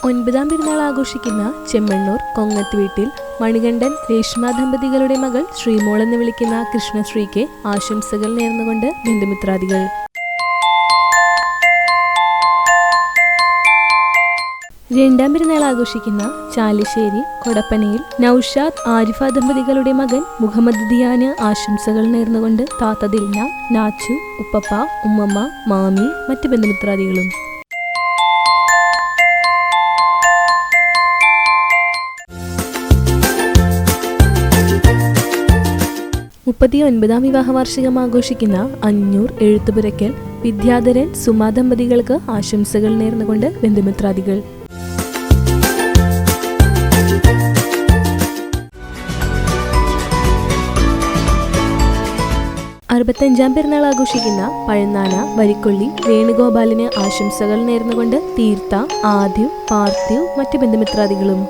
9ാം പെരുന്നാൾ ആഘോഷിക്കുന്ന ചെമ്മണ്ണൂർ കൊങ്ങത്ത് വീട്ടിൽ മണികണ്ഠൻ രേഷ്മ ദമ്പതികളുടെ മകൾ ശ്രീമോൾ എന്ന് വിളിക്കുന്ന കൃഷ്ണശ്രീക്ക് ആശംസകൾ നേർന്നുകൊണ്ട് ബന്ധുമിത്രാദികൾ. രണ്ടാം പെരുന്നാൾ ആഘോഷിക്കുന്ന ചാലിശ്ശേരി കൊടപ്പനയിൽ നൌഷാദ് ആരിഫ ദമ്പതികളുടെ മകൻ മുഹമ്മദ് ദിയാന് ആശംസകൾ നേർന്നുകൊണ്ട് താത്ത ദിൽന, നാച്ചു, ഉപ്പപ്പ, ഉമ്മമ്മ, മാമി, മറ്റ് ബന്ധുമിത്രാദികളും. 39ാം വിവാഹ വാർഷികം ആഘോഷിക്കുന്ന അഞ്ഞൂർ എഴുത്തുപുരയ്ക്കൽ വിദ്യാധരൻ സുമാ ദമ്പതികൾക്ക് ആശംസകൾ നേർന്നുകൊണ്ട് ബന്ധുമിത്രാദികൾ. 65ാം പെരുന്നാൾ ആഘോഷിക്കുന്ന പഴനാന വരിക്കൊള്ളി വേണുഗോപാലിന് ആശംസകൾ നേർന്നുകൊണ്ട് തീർത്ത, ആദ്യു, പാർത്ഥിവ്, മറ്റ് ബന്ധുമിത്രാദികളും.